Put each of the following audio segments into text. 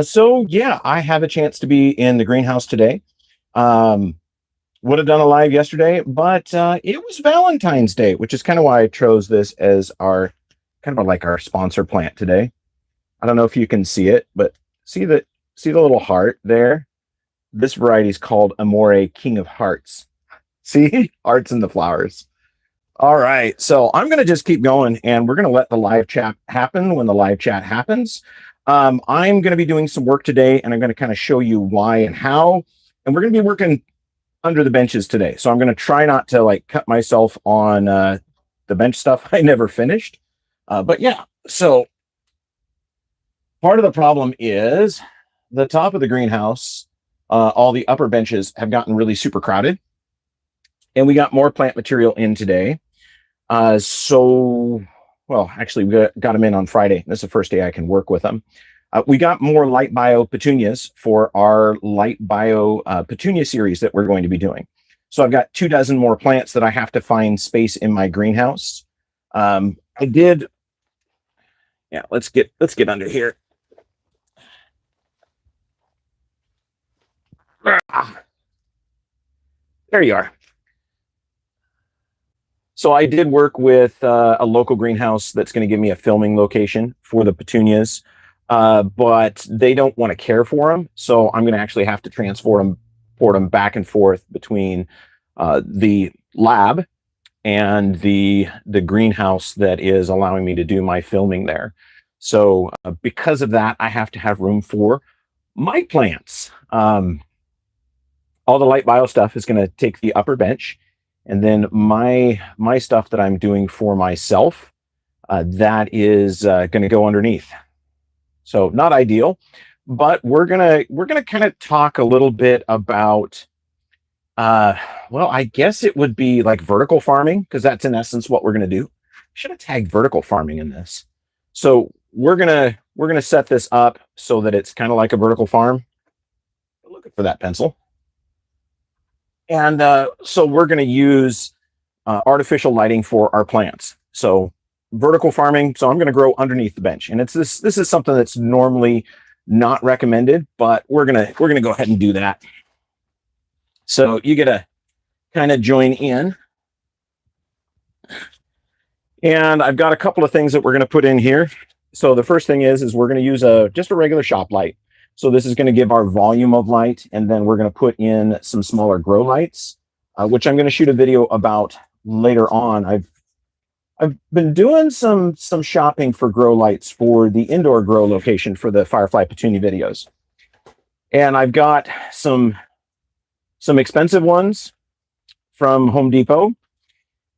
So yeah, I have a chance to be in the greenhouse today. Um, would have done a live yesterday, but it was Valentine's Day, which is kind of why I chose this as our like our sponsor plant today. I don't know if you can see it, but see the see the little heart there? This variety is called Amore King of Hearts. See? Hearts in the flowers. All right. So I'm going to just keep going and we're going to let the live chat happen when the live chat happens. I'm going to be doing some work today and I'm going to kind of show you why and how. And we're going to be working under the benches today. So I'm going to try not to like cut myself on the bench stuff I never finished. But yeah, so part of the problem is the top of the greenhouse, all the upper benches have gotten really super crowded. And we got more plant material in today. Well, actually, we got them in on Friday. This is the first day I can work with them. We got more light bio petunias for our light bio petunia series that we're going to be doing. So I've got 24 more plants that I have to find space in my greenhouse. I did. Yeah, let's get under here. There you are. So I did work with a local greenhouse that's going to give me a filming location for the petunias, but they don't want to care for them. So I'm going to actually have to transport them back and forth between the lab and the greenhouse that is allowing me to do my filming there. So because of that, I have to have room for my plants. All the light bio stuff is going to take the upper bench. And then my stuff that I'm doing for myself, that is going to go underneath. So not ideal, but we're gonna kind of talk a little bit about, well, I guess it would be like vertical farming because that's in essence what we're gonna do. Should have tagged vertical farming in this. So we're gonna set this up so that it's kind of like a vertical farm. Looking for that pencil. And so we're going to use artificial lighting for our plants. So vertical farming. So I'm going to grow underneath the bench, and this is something that's normally not recommended, but we're gonna go ahead and do that. So you get to kind of join in, and I've got a couple of things that we're going to put in here. So the first thing is we're going to use just a regular shop light. So this is going to give our volume of light, and then we're going to put in some smaller grow lights, which I'm going to shoot a video about later on. I've been doing some shopping for grow lights for the indoor grow location for the Firefly Petunia videos, and I've got some expensive ones from Home Depot,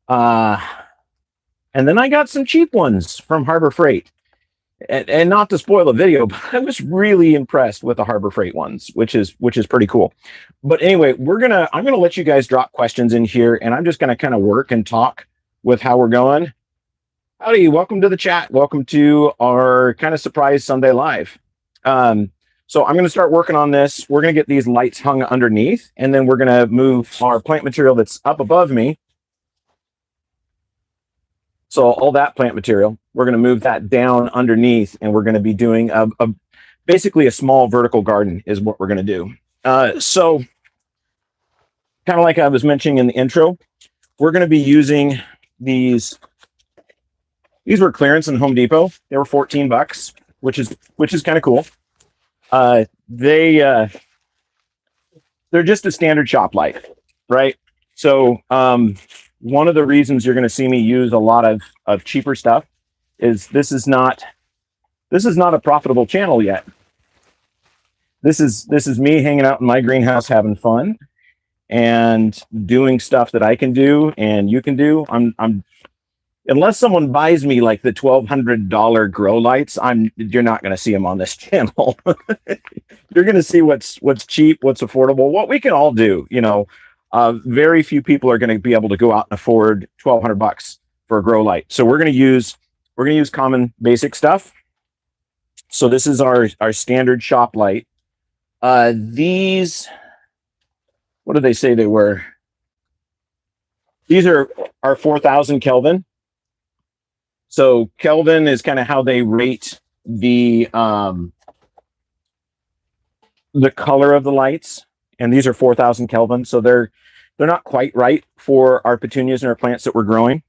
and then I got some cheap ones from Harbor Freight. And not to spoil the video, but I was really impressed with the Harbor Freight ones, which is pretty cool. But anyway, I'm gonna let you guys drop questions in here, and I'm just gonna kind of work and talk with how we're going. Howdy, welcome to the chat. Welcome to our kind of surprise Sunday live. So I'm gonna start working on this. We're gonna get these lights hung underneath, and then we're gonna move our plant material that's up above me. So all that plant material, we're going to move that down underneath, and we're going to be doing basically a small vertical garden is what we're going to do. So kind of like I was mentioning in the intro, we're going to be using these. These were clearance in Home Depot. They were $14, which is kind of cool. They're just a standard shop light, right? So one of the reasons you're going to see me use a lot of cheaper stuff is this is not a profitable channel yet. This is me hanging out in my greenhouse having fun and doing stuff that I can do and you can do. I'm unless someone buys me like the $1,200 grow lights, you're not going to see them on this channel. You're going to see what's cheap, what's affordable, what we can all do, you know. Very few people are going to be able to go out and afford $1,200 for a grow light. So we're going to use common basic stuff. So this is our standard shop light. These, what did they say they were? These are 4,000 Kelvin. So Kelvin is kind of how they rate the the color of the lights, and these are 4,000 Kelvin, so they're not quite right for our petunias and our plants that we're growing,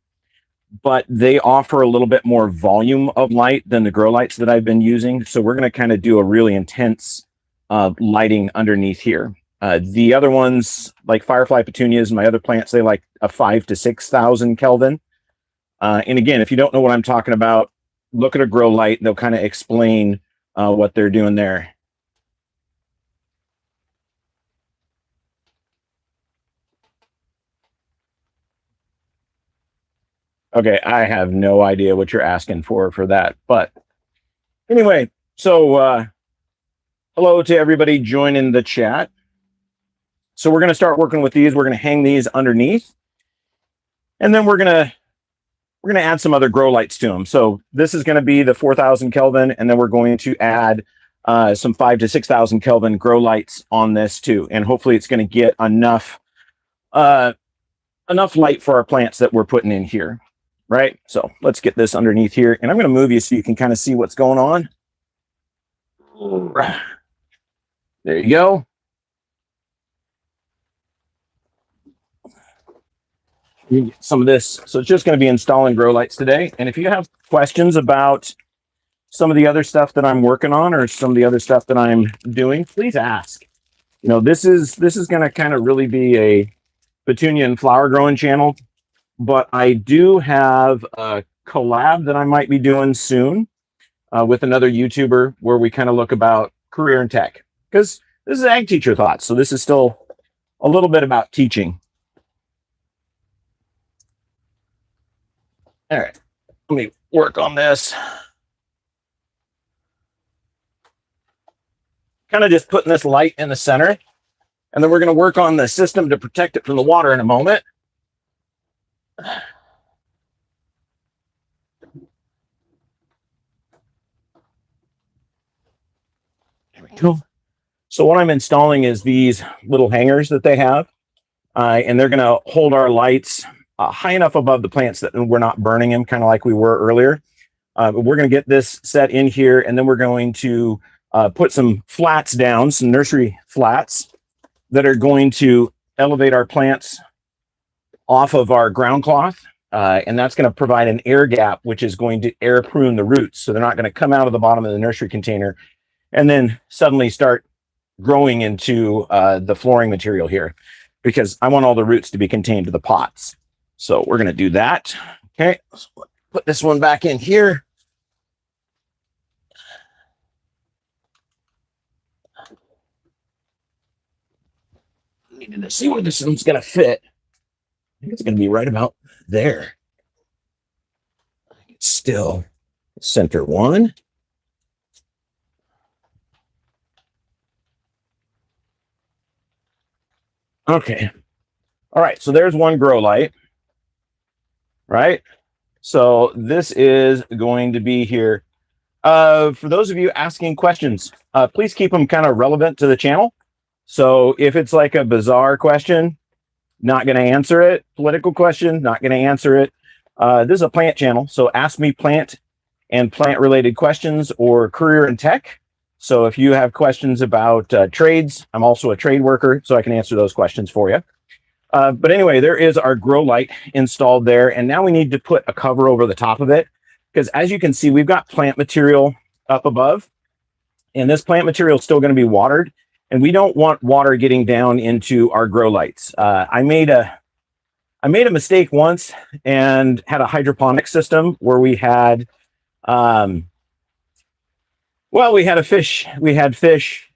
but they offer a little bit more volume of light than the grow lights that I've been using. So we're going to kind of do a really intense lighting underneath here. The other ones, like firefly petunias and my other plants, they like a 5,000 to 6,000 Kelvin. And again, if you don't know what I'm talking about, look at a grow light. They'll kind of explain what they're doing there. Okay, I have no idea what you're asking for that. But anyway, so hello to everybody joining the chat. So we're going to start working with these. We're going to hang these underneath. And then we're going to add some other grow lights to them. So this is going to be the 4,000 Kelvin, and then we're going to add some 5,000 to 6,000 Kelvin grow lights on this too. And hopefully it's going to get enough light for our plants that we're putting in here. Right? So let's get this underneath here, and I'm going to move you so you can kind of see what's going on. There you go. You get some of this. So it's just going to be installing grow lights today. And if you have questions about some of the other stuff that I'm working on or some of the other stuff that I'm doing, please ask. You know, this is going to kind of really be a petunia and flower growing channel. But I do have a collab that I might be doing soon with another YouTuber where we kind of look about career and tech, because this is Ag Teacher Thoughts. So this is still a little bit about teaching. All right, let me work on this. Kind of just putting this light in the center, and then we're going to work on the system to protect it from the water in a moment. There we go. So what I'm installing is these little hangers that they have, and they're going to hold our lights high enough above the plants that we're not burning them, kind of like we were earlier. But we're going to get this set in here, and then we're going to put some flats down, some nursery flats that are going to elevate our plants off of our ground cloth, and that's going to provide an air gap, which is going to air prune the roots, so they're not going to come out of the bottom of the nursery container and then suddenly start growing into the flooring material here, because I want all the roots to be contained to the pots. So we're going to do that. Okay, so put this one back in here. Needed to see where this one's going to fit. I think it's going to be right about there. It's still center one. Okay. All right. So there's one grow light. Right. So this is going to be here. For those of you asking questions, please keep them kind of relevant to the channel. So if it's like a bizarre question, not going to answer it. Political question, not going to answer it. This is a plant channel, so ask me plant and plant-related questions or career and tech. So if you have questions about trades, I'm also a trade worker, so I can answer those questions for you. But anyway, there is our grow light installed there, and now we need to put a cover over the top of it, because as you can see, we've got plant material up above, and this plant material is still going to be watered. And we don't want water getting down into our grow lights. I made a mistake once and had a hydroponic system where we had, we had fish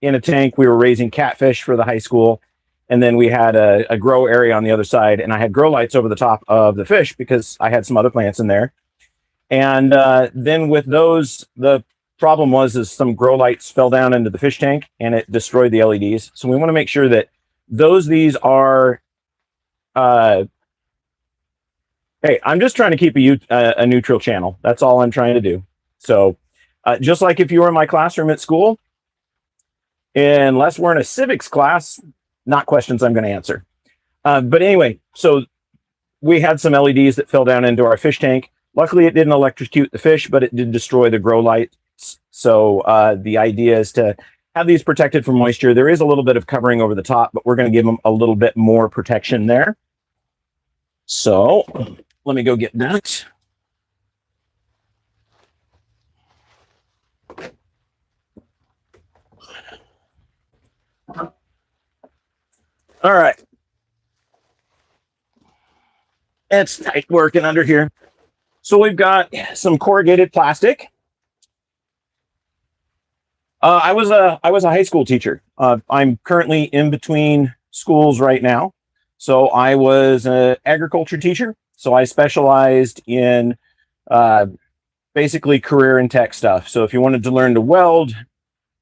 in a tank. We were raising catfish for the high school. And then we had a grow area on the other side. And I had grow lights over the top of the fish because I had some other plants in there. And then with those, the problem was some grow lights fell down into the fish tank and it destroyed the LEDs. So we want to make sure that these are hey, I'm just trying to keep a neutral channel. That's all I'm trying to do. So just like if you were in my classroom at school, unless we're in a civics class, not questions I'm going to answer. But anyway, so we had some LEDs that fell down into our fish tank. Luckily, it didn't electrocute the fish, but it did destroy the grow light. So the idea is to have these protected from moisture. There is a little bit of covering over the top, but we're going to give them a little bit more protection there. So let me go get that. All right. It's tight working under here. So we've got some corrugated plastic. I was a high school teacher. I'm currently in between schools right now. So I was an agriculture teacher. So I specialized in basically career and tech stuff. So if you wanted to learn to weld,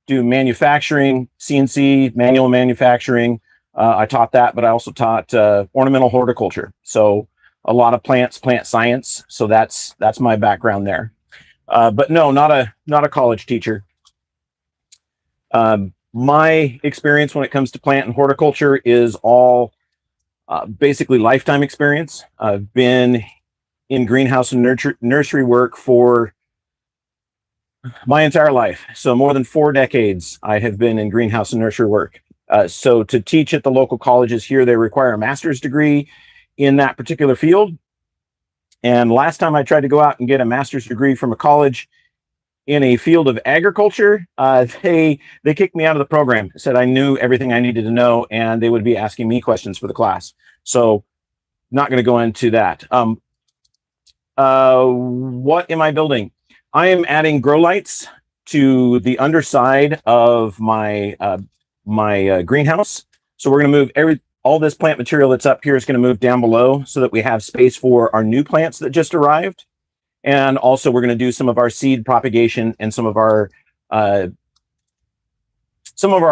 do manufacturing, CNC, manual manufacturing, I taught that, but I also taught ornamental horticulture. So a lot of plants, plant science. So that's my background there. But no, not a college teacher. My experience when it comes to plant and horticulture is all basically lifetime experience. I've been in greenhouse and nursery work for my entire life. So more than 4 decades, I have been in greenhouse and nursery work. So to teach at the local colleges here, they require a master's degree in that particular field. And last time I tried to go out and get a master's degree from a college in a field of agriculture, they kicked me out of the program. Said I knew everything I needed to know, and they would be asking me questions for the class. So not going to go into that. What am I building? I am adding grow lights to the underside of my greenhouse. So we're going to move all this plant material that's up here is going to move down below so that we have space for our new plants that just arrived. And also we're going to do some of our seed propagation and some of our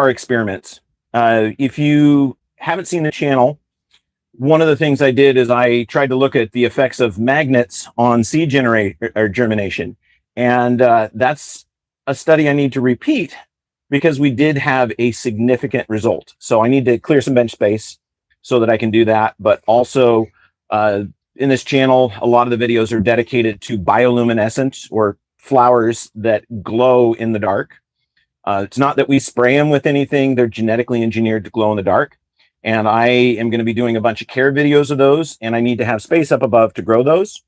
experiments. If you haven't seen the channel, one of the things I did is I tried to look at the effects of magnets on seed germination. And that's a study I need to repeat because we did have a significant result. So I need to clear some bench space so that I can do that. But also in this channel, a lot of the videos are dedicated to bioluminescence, or flowers that glow in the dark. It's not that we spray them with anything. They're genetically engineered to glow in the dark. And I am going to be doing a bunch of care videos of those, and I need to have space up above to grow those.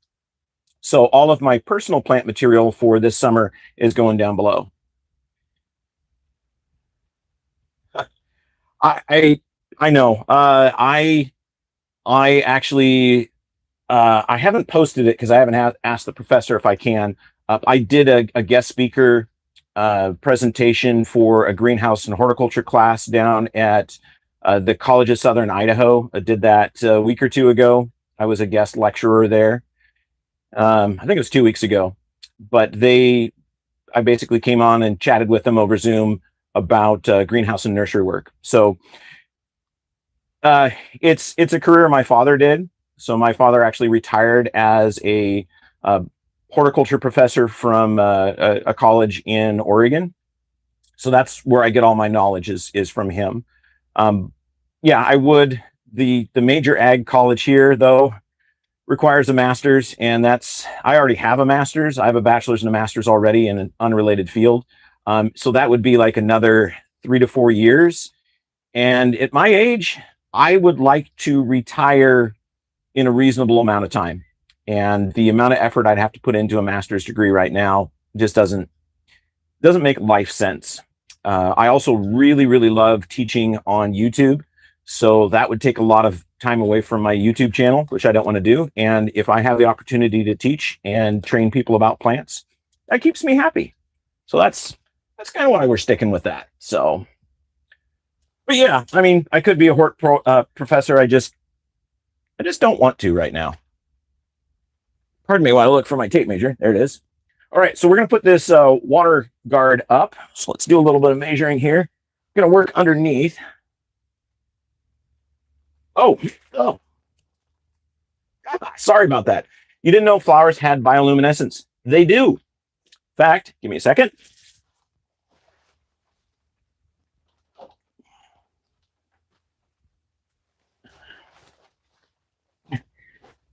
So all of my personal plant material for this summer is going down below. I know. I actually I haven't posted it because I haven't asked the professor if I can. I did a guest speaker presentation for a greenhouse and horticulture class down at the College of Southern Idaho. I did that a week or 2 ago. I was a guest lecturer there. I think it was 2 weeks ago, but I basically came on and chatted with them over Zoom about greenhouse and nursery work. So it's a career my father did. So my father actually retired as a horticulture professor from a college in Oregon. So that's where I get all my knowledge is from him. Yeah, I would. The major ag college here, though, requires a master's, and I already have a master's. I have a bachelor's and a master's already in an unrelated field. So that would be like another 3 to 4 years. And at my age, I would like to retire in a reasonable amount of time. And the amount of effort I'd have to put into a master's degree right now just doesn't make life sense. I also really, really love teaching on YouTube. So that would take a lot of time away from my YouTube channel, which I don't want to do. And if I have the opportunity to teach and train people about plants, that keeps me happy. So that's kind of why we're sticking with that. So, but yeah, I mean, I could be a hort professor. I just don't want to right now. Pardon me while I look for my tape measure. There it is. All right, so we're going to put this water guard up. So let's do a little bit of measuring here. I'm going to work underneath. Oh, sorry about that. You didn't know flowers had bioluminescence. They do. In fact, give me a second.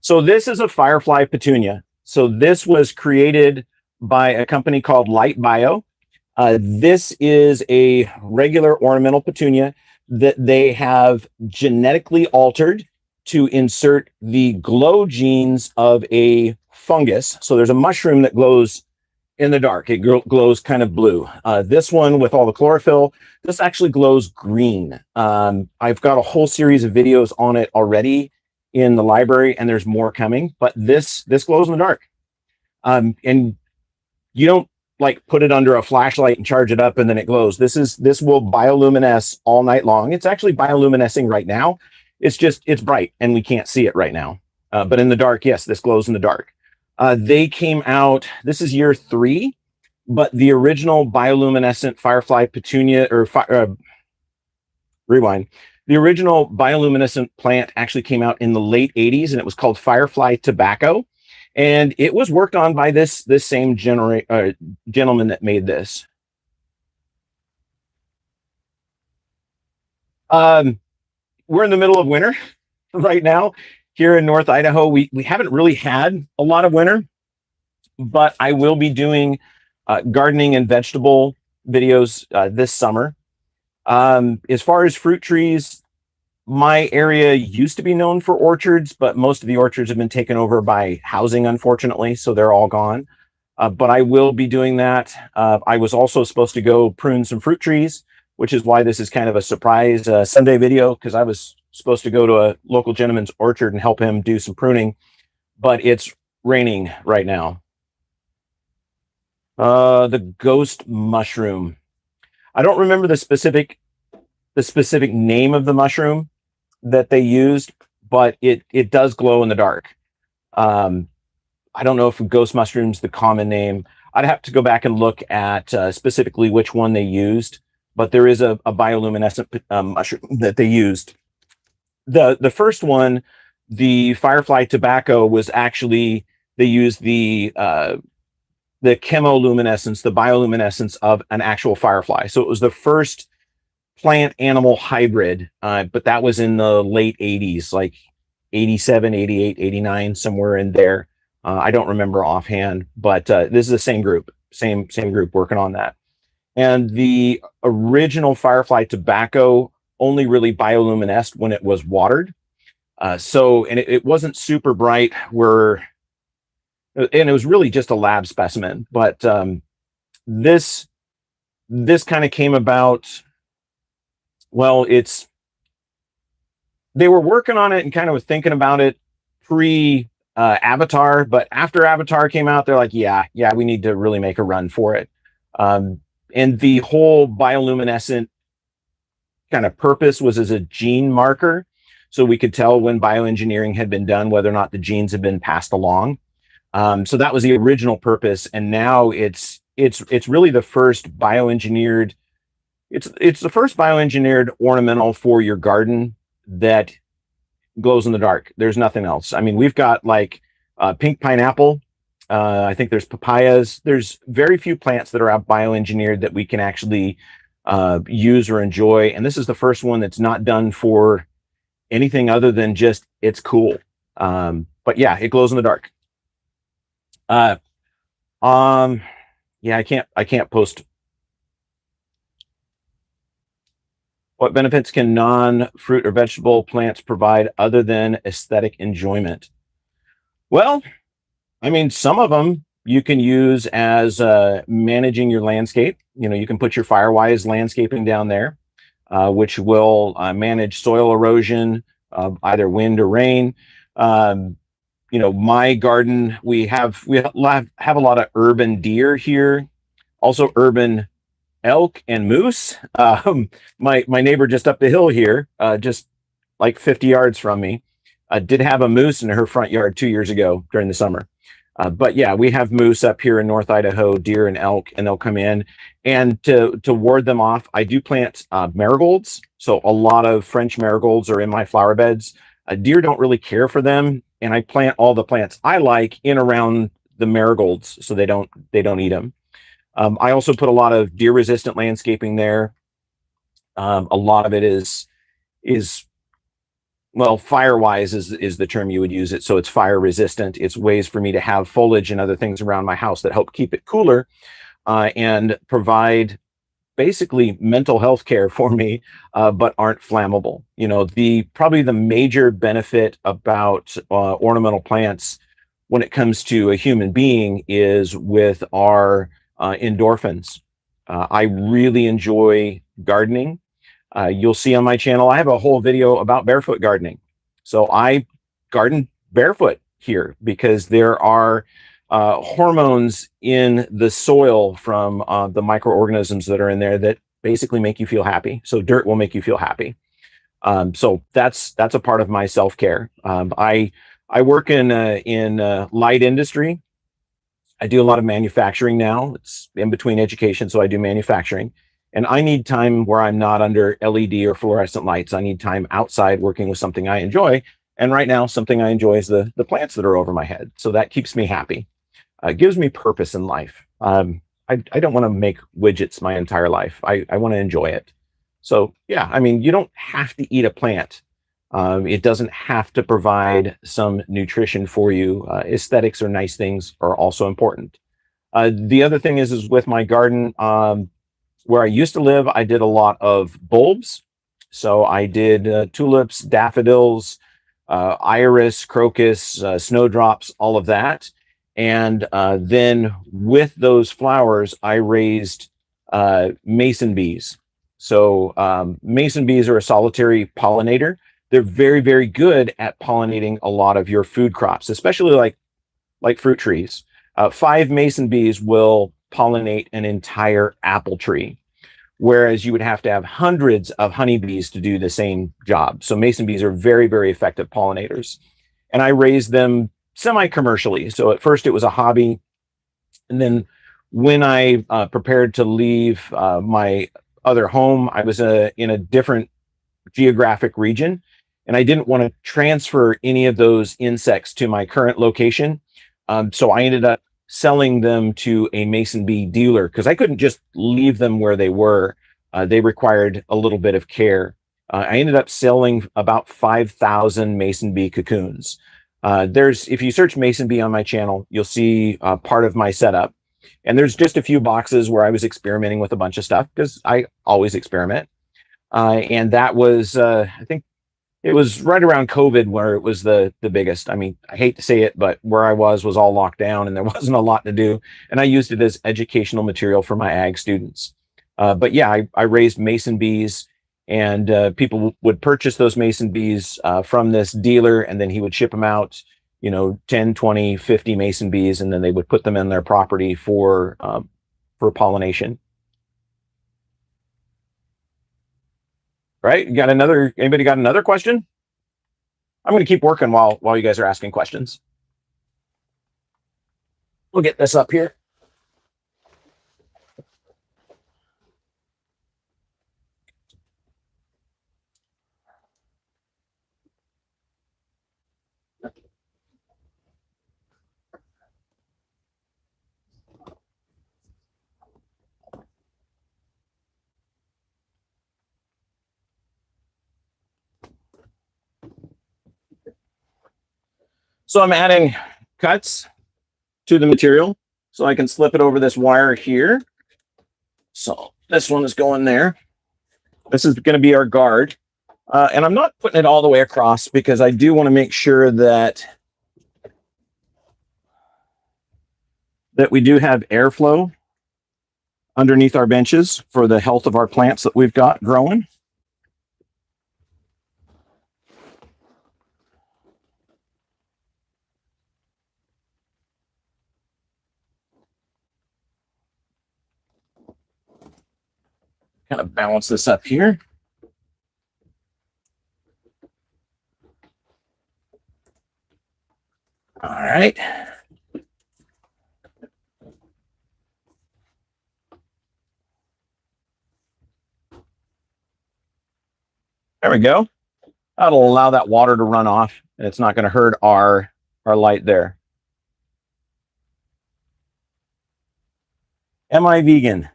So this is a firefly petunia. So this was created by a company called Light Bio. This is a regular ornamental petunia that they have genetically altered to insert the glow genes of a fungus. So there's a mushroom that glows in the dark. It glows kind of blue. This one with all the chlorophyll, this actually glows green. I've got a whole series of videos on it already in the library, and there's more coming. But this glows in the dark, and you don't like put it under a flashlight and charge it up and then it glows. This will bioluminesce all night long. It's actually bioluminescing right now. It's bright and we can't see it right now. But in the dark, yes, this glows in the dark. They came out, this is year 3, but the original bioluminescent firefly petunia, or rewind. The original bioluminescent plant actually came out in the late 80s, and it was called firefly tobacco. And it was worked on by this same gentleman that made this. We're in the middle of winter right now here in North Idaho. We haven't really had a lot of winter, but I will be doing gardening and vegetable videos this summer. As far as fruit trees, my area used to be known for orchards, but most of the orchards have been taken over by housing, unfortunately, so they're all gone. But I will be doing that. I was also supposed to go prune some fruit trees, which is why this is kind of a surprise Sunday video, because I was supposed to go to a local gentleman's orchard and help him do some pruning, but it's raining right now. The ghost mushroom. I don't remember the specific name of the mushroom that they used, but it does glow in the dark. I don't know if ghost mushroom's the common name. I'd have to go back and look at specifically which one they used, but there is a bioluminescent mushroom that they used. The first one, the firefly tobacco, was actually, they used the chemoluminescence, the bioluminescence of an actual firefly. So it was the first plant animal hybrid, but that was in the late 80s, like 87, 88, 89, somewhere in there. I don't remember offhand, but this is the same group working on that. And the original firefly tobacco only really bioluminesced when it was watered. And it wasn't super bright, and it was really just a lab specimen. But this kind of came about. Well, they were working on it and kind of thinking about it pre Avatar, but after Avatar came out, they're like, yeah, we need to really make a run for it. And the whole bioluminescent kind of purpose was as a gene marker, so we could tell when bioengineering had been done, whether or not the genes had been passed along. So that was the original purpose, and now it's really the first bioengineered. It's the first bioengineered ornamental for your garden that glows in the dark. There's nothing else. I mean, we've got like pink pineapple. I think there's papayas. There's very few plants that are bioengineered that we can actually use or enjoy. And this is the first one that's not done for anything other than just it's cool. But yeah, it glows in the dark. Yeah, I can't post. What benefits can non-fruit or vegetable plants provide other than aesthetic enjoyment? Well, I mean, some of them you can use as managing your landscape. You know, you can put your Firewise landscaping down there, which will manage soil erosion, either wind or rain. You know, my garden, we have a lot of urban deer here, also urban elk and moose. My neighbor just up the hill here, just like 50 yards from me, did have a moose in her front yard 2 years ago during the summer. But yeah, we have moose up here in North Idaho, deer and elk, and they'll come in. And to ward them off, I do plant marigolds. So a lot of French marigolds are in my flower beds. Deer don't really care for them, and I plant all the plants I like in around the marigolds so they don't eat them. I also put a lot of deer resistant landscaping there. A lot of it is well, Firewise is the term you would use it. So it's fire resistant. It's ways for me to have foliage and other things around my house that help keep it cooler. and provide basically mental health care for me, but aren't flammable. You know, probably the major benefit about ornamental plants when it comes to a human being is with our endorphins. I really enjoy gardening. You'll see on my channel, I have a whole video about barefoot gardening. So I garden barefoot here because there are hormones in the soil from the microorganisms that are in there that basically make you feel happy. So dirt will make you feel happy. So that's a part of my self-care. I work in light industry. I do a lot of manufacturing now. It's in between education, so I do manufacturing. And I need time where I'm not under LED or fluorescent lights. I need time outside working with something I enjoy. And right now, something I enjoy is the plants that are over my head. So that keeps me happy. It gives me purpose in life. I don't want to make widgets my entire life. I want to enjoy it. So yeah, I mean, you don't have to eat a plant. It doesn't have to provide some nutrition for you. Aesthetics or nice things are also important. The other thing is with my garden, where I used to live, I did a lot of bulbs. So I did tulips, daffodils, iris, crocus, snowdrops, all of that. And then with those flowers, I raised mason bees. So mason bees are a solitary pollinator. They're very, very good at pollinating a lot of your food crops, especially like fruit trees. 5 mason bees will pollinate an entire apple tree, whereas you would have to have hundreds of honeybees to do the same job. So mason bees are very, very effective pollinators. And I raised them semi-commercially. So at first it was a hobby. And then when I prepared to leave my other home, I was in a different geographic region. And I didn't want to transfer any of those insects to my current location. So I ended up selling them to a mason bee dealer because I couldn't just leave them where they were. They required a little bit of care. I ended up selling about 5,000 mason bee cocoons. If you search mason bee on my channel, you'll see part of my setup. And there's just a few boxes where I was experimenting with a bunch of stuff because I always experiment. And that was, I think it was right around COVID where it was the biggest. I mean, I hate to say it, but where I was all locked down and there wasn't a lot to do. And I used it as educational material for my ag students. But yeah, I raised mason bees, and people would purchase those mason bees from this dealer, and then he would ship them out, 10, 20, 50 mason bees, and then they would put them in their property for pollination. Right? Anybody got another question? I'm going to keep working while you guys are asking questions. We'll get this up here. So I'm adding cuts to the material so I can slip it over this wire here. So this one is going there. This is going to be our guard. And I'm not putting it all the way across because I do want to make sure that we do have airflow underneath our benches for the health of our plants that we've got growing. Kind of balance this up here. All right. There we go. That'll allow that water to run off, and it's not going to hurt our light there. Am I vegan?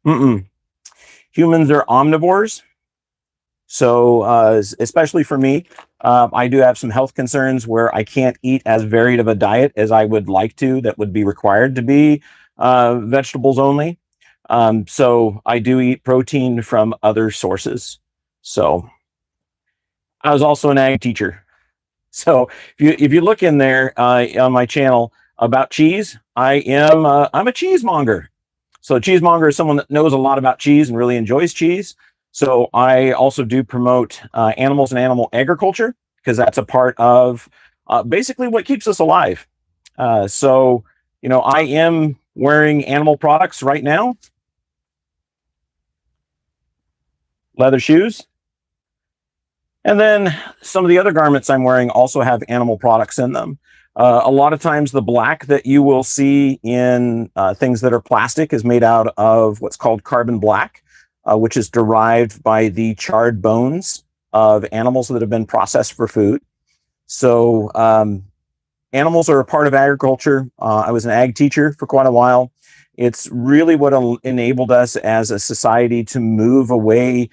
Humans are omnivores. So especially for me, I do have some health concerns where I can't eat as varied of a diet as I would like to, that would be required to be vegetables only. So I do eat protein from other sources. So I was also an ag teacher. So if you look in there on my channel about cheese, I'm a cheesemonger. So a cheesemonger is someone that knows a lot about cheese and really enjoys cheese. So I also do promote animals and animal agriculture because that's a part of basically what keeps us alive. So I am wearing animal products right now, leather shoes. And then some of the other garments I'm wearing also have animal products in them. A lot of times the black that you will see in things that are plastic is made out of what's called carbon black, which is derived by the charred bones of animals that have been processed for food. So animals are a part of agriculture. I was an ag teacher for quite a while. It's really what enabled us as a society to move away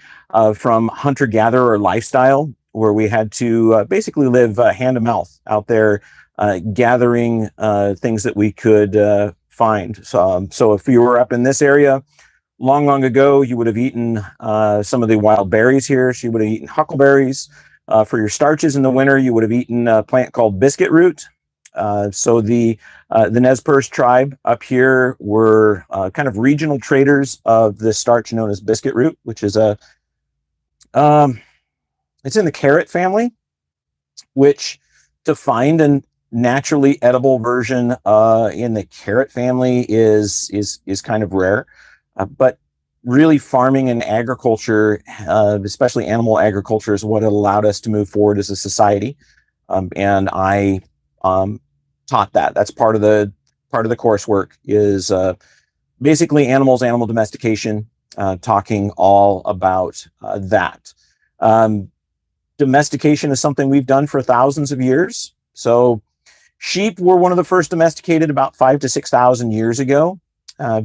from hunter-gatherer lifestyle, where we had to basically live hand to mouth out there, gathering things that we could find. So if you were up in this area long, long ago, you would have eaten some of the wild berries here. So you would have eaten huckleberries. For your starches in the winter, you would have eaten a plant called biscuit root. So the Nez Perce tribe up here were kind of regional traders of the starch known as biscuit root, which is it's in the carrot family, which to find a naturally edible version in the carrot family is kind of rare. But really farming and agriculture, especially animal agriculture, is what allowed us to move forward as a society. And I taught that. That's part of the coursework is basically animal domestication, talking all about that. Domestication is something we've done for thousands of years. So sheep were one of the first domesticated about 5,000 to 6,000 years ago,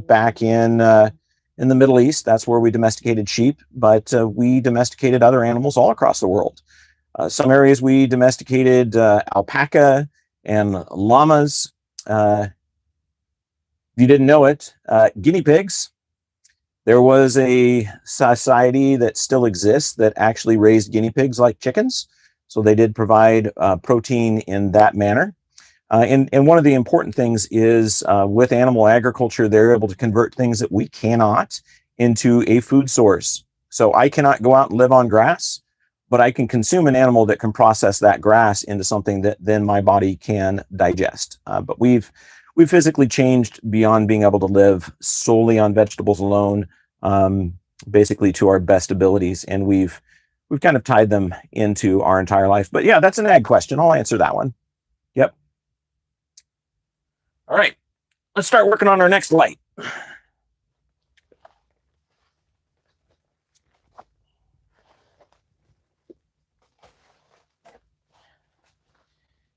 back in the Middle East. That's where we domesticated sheep, but we domesticated other animals all across the world. Some areas we domesticated alpaca and llamas. If you didn't know it, guinea pigs. There was a society that still exists that actually raised guinea pigs like chickens. So they did provide protein in that manner. And one of the important things is with animal agriculture, they're able to convert things that we cannot into a food source. So I cannot go out and live on grass, but I can consume an animal that can process that grass into something that then my body can digest. But we've physically changed beyond being able to live solely on vegetables alone, basically to our best abilities. And we've kind of tied them into our entire life. But yeah, that's an ag question. I'll answer that one. Yep. All right, let's start working on our next light.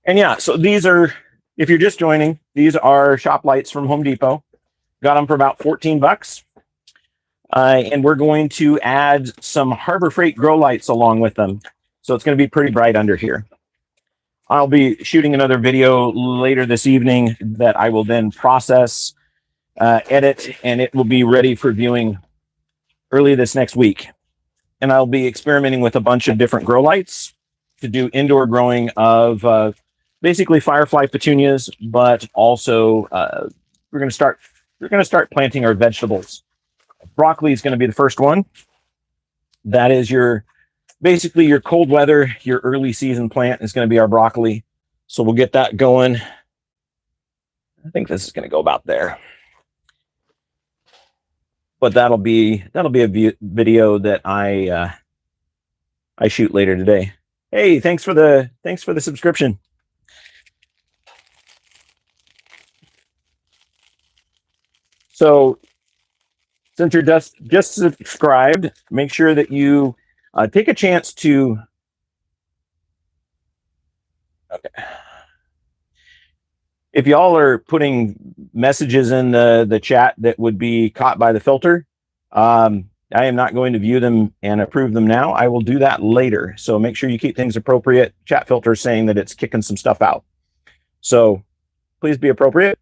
And yeah, so these are, if you're just joining, these are shop lights from Home Depot. Got them for about 14 bucks. And we're going to add some Harbor Freight grow lights along with them. So it's going to be pretty bright under here. I'll be shooting another video later this evening that I will then process, edit, and it will be ready for viewing early this next week. And I'll be experimenting with a bunch of different grow lights to do indoor growing of basically firefly petunias, but also we're going to start planting our vegetables. Broccoli is going to be the first one. That is basically your cold weather, your early season plant is going to be our broccoli. So we'll get that going. I think this is going to go about there. But that'll be a video that I shoot later today. Hey, thanks for the subscription. So since you're just subscribed, make sure that you take a chance to. Okay. If y'all are putting messages in the chat that would be caught by the filter, I am not going to view them and approve them now. I will do that later. So make sure you keep things appropriate. Chat filter is saying that it's kicking some stuff out. So please be appropriate.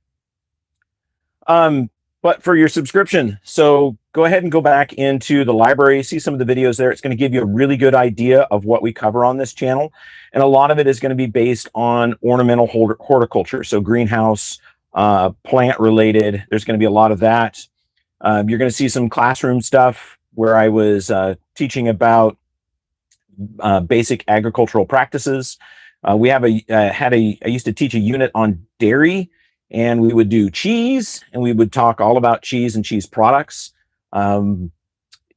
But for your subscription, so go ahead and go back into the library, see some of the videos there. It's going to give you a really good idea of what we cover on this channel. And a lot of it is going to be based on ornamental horticulture. So greenhouse, plant related. There's going to be a lot of that. You're going to see some classroom stuff where I was teaching about basic agricultural practices. We have I used to teach a unit on dairy, and we would do cheese, and we would talk all about cheese and cheese products. Um,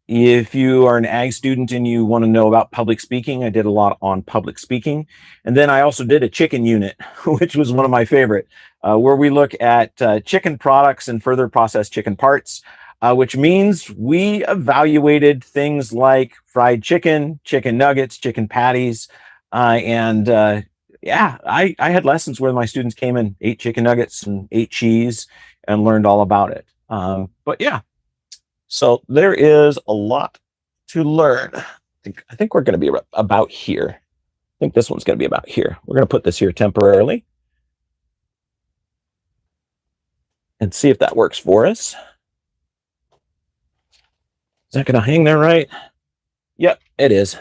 if you are an ag student and you want to know about public speaking, I did a lot on public speaking. And then I also did a chicken unit, which was one of my favorite, where we look at chicken products and further processed chicken parts, which means we evaluated things like fried chicken, chicken nuggets, chicken patties. Yeah, I had lessons where my students came and ate chicken nuggets and ate cheese and learned all about it. But yeah. So there is a lot to learn. I think we're going to be about here. I think this one's going to be about here. We're going to put this here temporarily and see if that works for us. Is that going to hang there right? Yep, it is.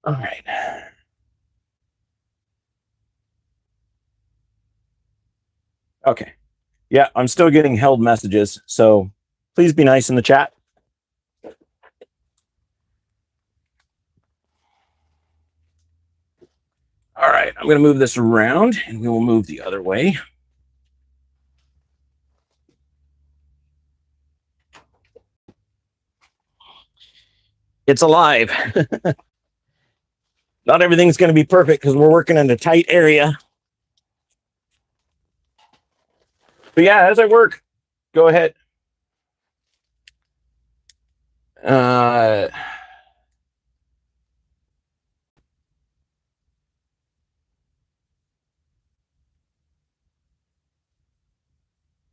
All right. Okay. Yeah, I'm still getting held messages, so please be nice in the chat. All right, I'm going to move this around, and we will move the other way. It's alive. Not everything's going to be perfect because we're working in a tight area. But yeah, as I work, go ahead.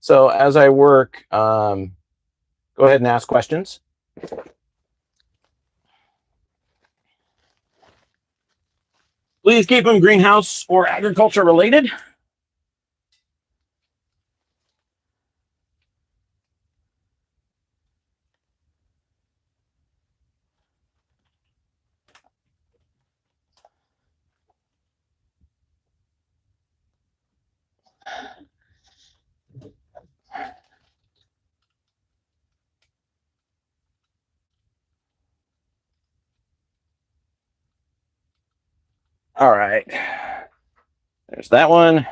So as I work, go ahead and ask questions. Please keep them greenhouse or agriculture related. All right. There's that one.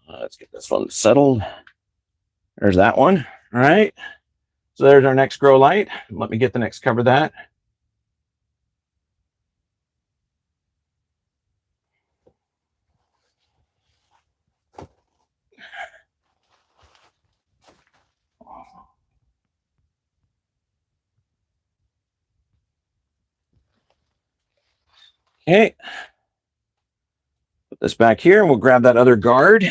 Let's get this one settled. There's that one. All right. So there's our next grow light. Let me get the next cover that. Okay. Put this back here and we'll grab that other guard.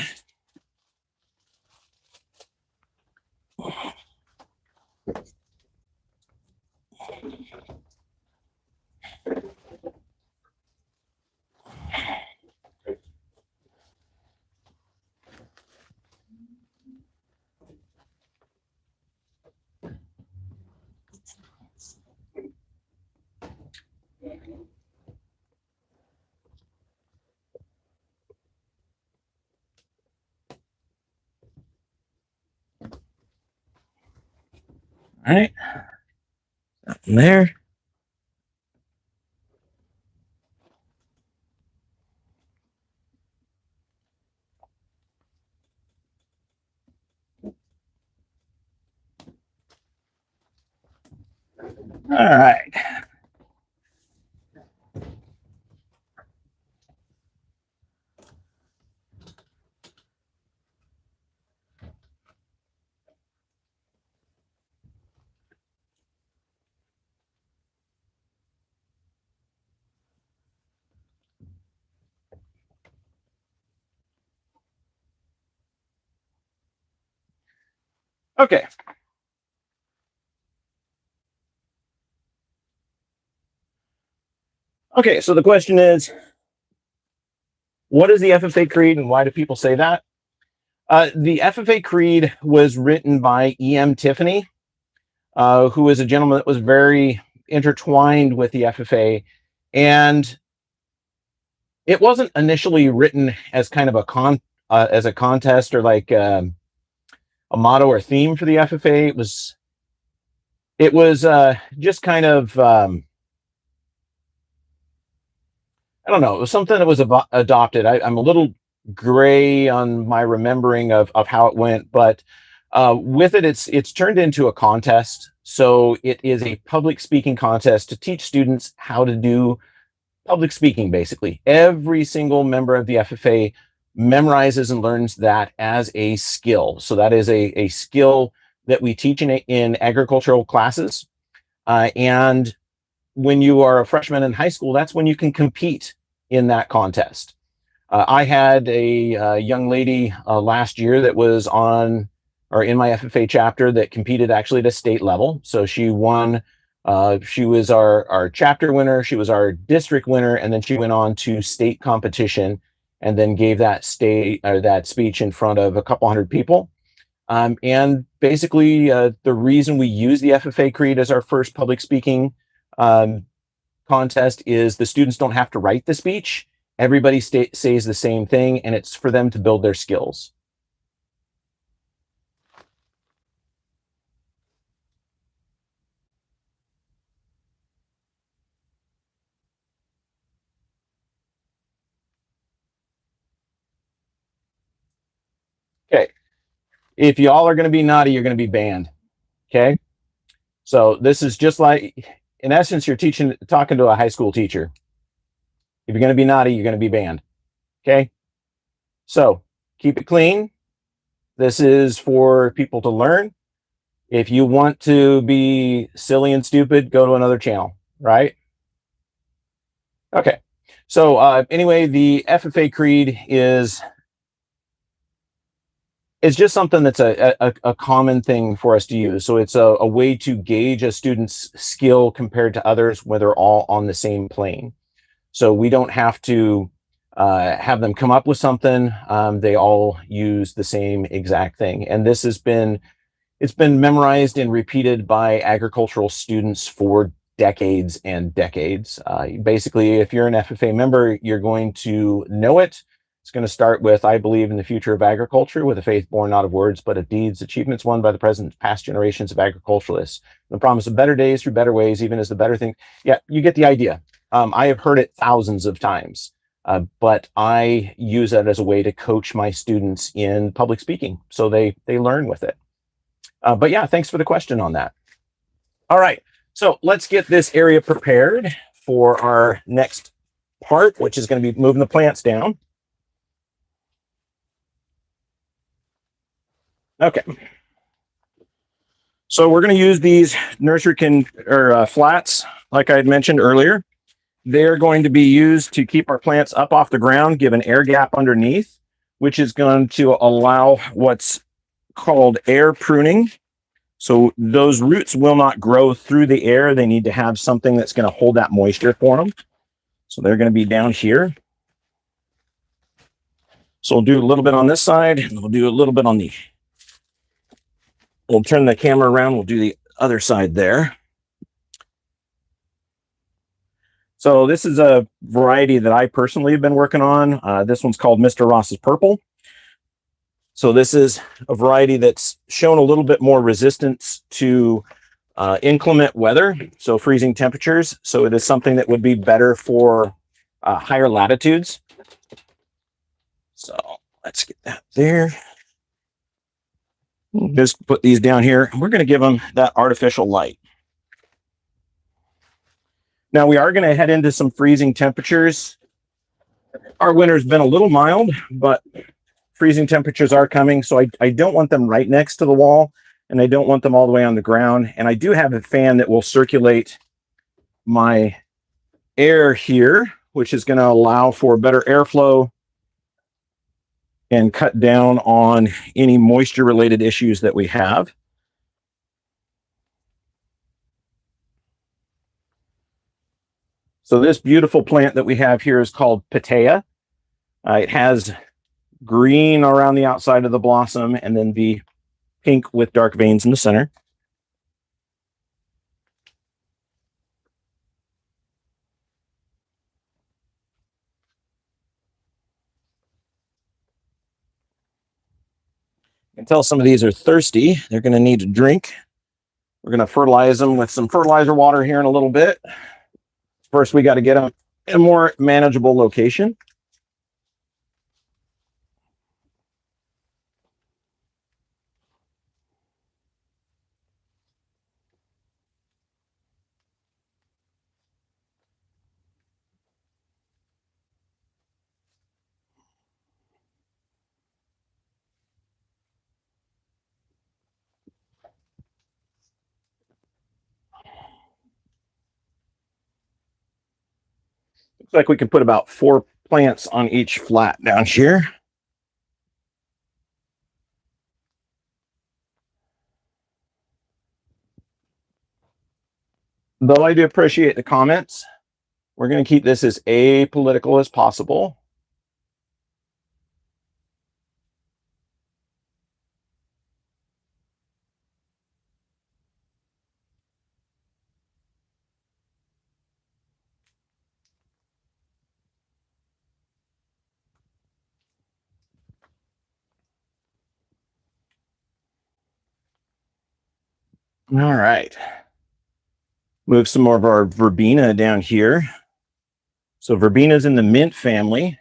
All right. Nothing there. All right. Okay. Okay, so the question is, What is the FFA Creed and why do people say that? The FFA Creed was written by E.M. Tiffany, who is a gentleman that was very intertwined with the FFA. And it wasn't initially written as kind of as a contest or like a motto or theme for the FFA. It was just kind of I don't know. It was something that was adopted. I'm a little gray on my remembering of how it went, but with it, it's turned into a contest. So it is a public speaking contest to teach students how to do public speaking. Basically, every single member of the FFA memorizes and learns that as a skill. So that is a skill that we teach in agricultural classes, and when you are a freshman in high school, that's when you can compete in that contest. I had a young lady last year that was on or in my FFA chapter that competed actually at a state level. So she won. She was our chapter winner. She was our district winner, and then she went on to state competition, and then gave that speech in front of a couple hundred people. And basically, the reason we use the FFA Creed as our first public speaking contest is the students don't have to write the speech. Everybody says the same thing, and it's for them to build their skills. Okay. If y'all are going to be naughty, you're going to be banned. Okay. So this is just like, in essence, you're talking to a high school teacher. If you're going to be naughty, you're going to be banned. Okay. So keep it clean. This is for people to learn. If you want to be silly and stupid, go to another channel, right? Okay. So anyway, the FFA Creed is just something that's a common thing for us to use. So it's a way to gauge a student's skill compared to others when they're all on the same plane. So we don't have to have them come up with something. They all use the same exact thing. And this it's been memorized and repeated by agricultural students for decades and decades. Basically, if you're an FFA member, you're going to know it. It's going to start with, I believe in the future of agriculture, with a faith born not of words, but of deeds, achievements won by the present past generations of agriculturalists. The promise of better days through better ways, even as the better thing. Yeah, you get the idea. I have heard it thousands of times, but I use it as a way to coach my students in public speaking, so they learn with it. But yeah, thanks for the question on that. All right, so let's get this area prepared for our next part, which is going to be moving the plants down. Okay. So we're going to use these nursery flats, like I had mentioned earlier. They're going to be used to keep our plants up off the ground, give an air gap underneath, which is going to allow what's called air pruning. So those roots will not grow through the air. They need to have something that's going to hold that moisture for them. So they're going to be down here. So we'll do a little bit on this side, and we'll do a little bit on the... We'll turn the camera around. We'll do the other side there. So this is a variety that I personally have been working on. This one's called Mr. Ross's Purple. So this is a variety that's shown a little bit more resistance to inclement weather, so freezing temperatures. So it is something that would be better for higher latitudes. So let's get that there. Just put these down here. We're going to give them that artificial light. Now we are going to head into some freezing temperatures. Our winter's been a little mild, but freezing temperatures are coming. So I don't want them right next to the wall, and I don't want them all the way on the ground. And I do have a fan that will circulate my air here, which is going to allow for better airflow and cut down on any moisture related issues that we have. So this beautiful plant that we have here is called Patea. It has green around the outside of the blossom and then the pink with dark veins in the center. You can tell some of these are thirsty. They're going to need a drink. We're going to fertilize them with some fertilizer water here in a little bit. First, we got to get them in a more manageable location. Looks like we can put about 4 plants on each flat down here. Though I do appreciate the comments, we're going to keep this as apolitical as possible. All right. Move some more of our verbena down here. So verbena's in the mint family.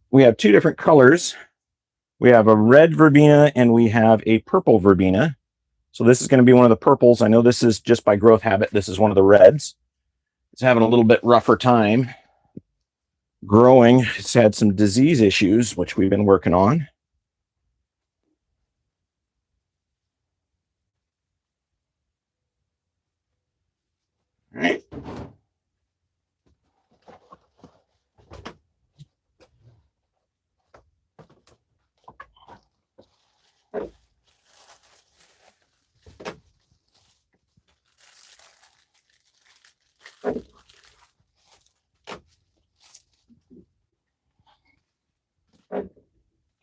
We have 2 different colors. We have a red verbena and we have a purple verbena. So this is going to be one of the purples. I know this is just by growth habit. This is one of the reds. It's having a little bit rougher time growing. It's had some disease issues, which we've been working on. All right.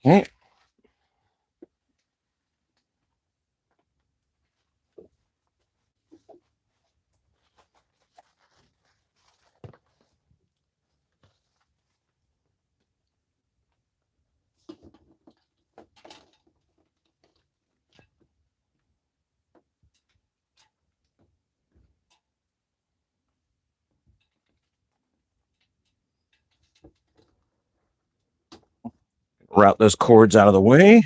Okay. Route those cords out of the way.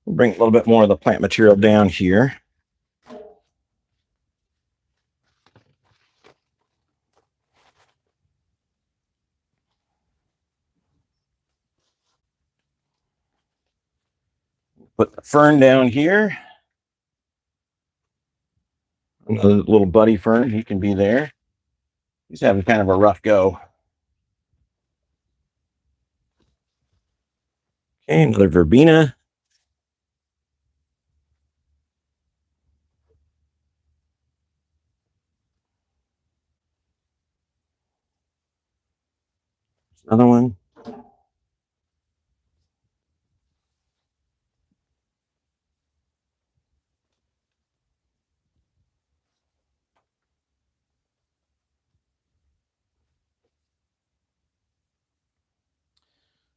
We'll bring a little bit more of the plant material down here. Put the fern down here. Another little buddy fern, he can be there. He's having kind of a rough go. Okay, another verbena. Another one.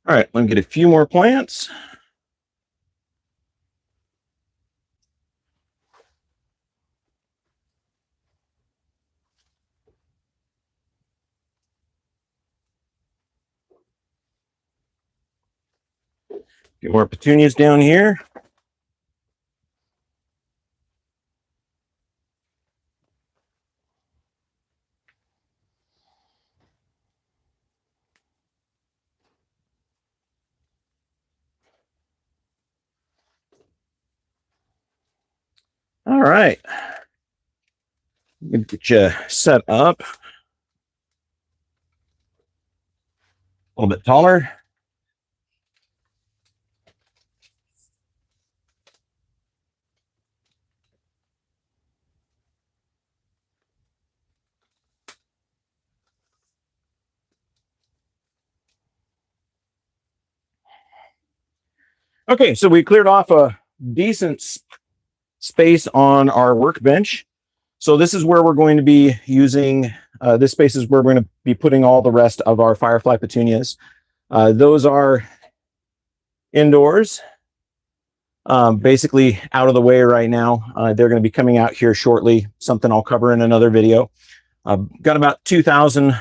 All right, let me get a few more plants. Get more petunias down here. All right. Get you set up a little bit taller. Okay, so we cleared off a decent space on our workbench. So this is where we're going to be using, this space is where we're going to be putting all the rest of our firefly petunias. Those are indoors, basically out of the way right now. They're going to be coming out here shortly, something I'll cover in another video. Got about 2,000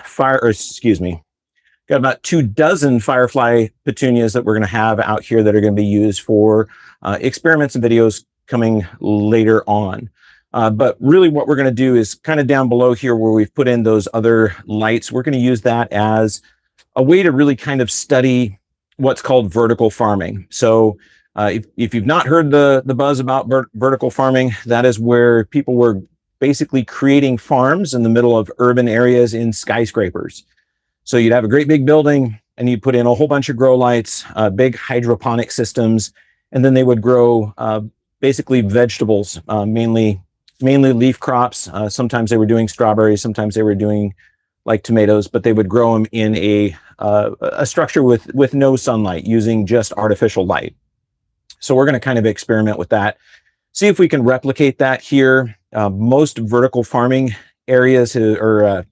got about 24 firefly petunias that we're going to have out here that are going to be used for experiments and videos coming later on. But really what we're going to do is kind of down below here where we've put in those other lights, we're going to use that as a way to really kind of study what's called vertical farming. So if you've not heard the buzz about vertical farming, that is where people were basically creating farms in the middle of urban areas in skyscrapers. So you'd have a great big building and you'd put in a whole bunch of grow lights, big hydroponic systems, and then they would grow basically vegetables, mainly leaf crops. Sometimes they were doing strawberries, sometimes they were doing like tomatoes, but they would grow them in a structure with no sunlight, using just artificial light. So we're going to kind of experiment with that, see if we can replicate that here. Most vertical farming areas or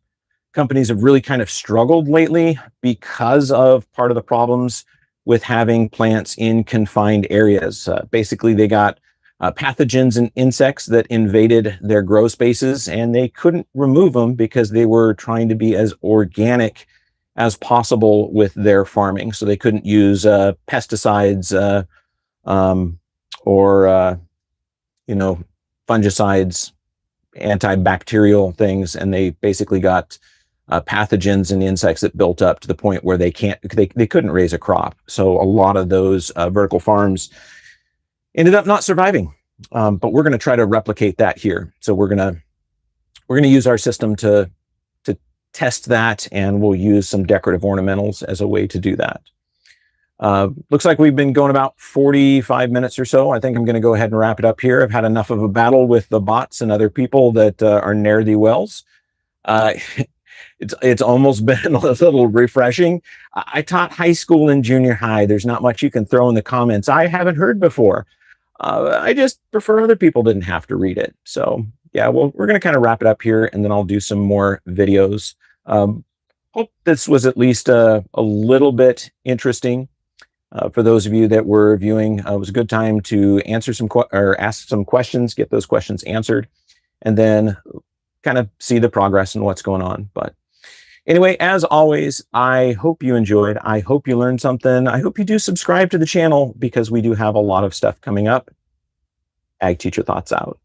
companies have really kind of struggled lately because of part of the problems with having plants in confined areas. Basically, they got pathogens and insects that invaded their grow spaces, and they couldn't remove them because they were trying to be as organic as possible with their farming. So they couldn't use pesticides or fungicides, antibacterial things, and they basically got pathogens and insects that built up to the point where they couldn't raise a crop. So a lot of those vertical farms ended up not surviving. But we're going to try to replicate that here. So we're going to use our system to test that, and we'll use some decorative ornamentals as a way to do that. Looks like we've been going about 45 minutes or so. I think I'm going to go ahead and wrap it up here. I've had enough of a battle with the bots and other people that are ne'er-do-wells. It's almost been a little refreshing. I taught high school and junior high. There's not much you can throw in the comments I haven't heard before. I just prefer other people didn't have to read it. So yeah, well, we're going to kind of wrap it up here, and then I'll do some more videos. Hope this was at least a little bit interesting. For those of you that were viewing, it was a good time to answer ask some questions, get those questions answered, and then kind of see the progress and what's going on. But anyway, as always, I hope you enjoyed. I hope you learned something. I hope you do subscribe to the channel, because we do have a lot of stuff coming up. Ag Teacher Thoughts out.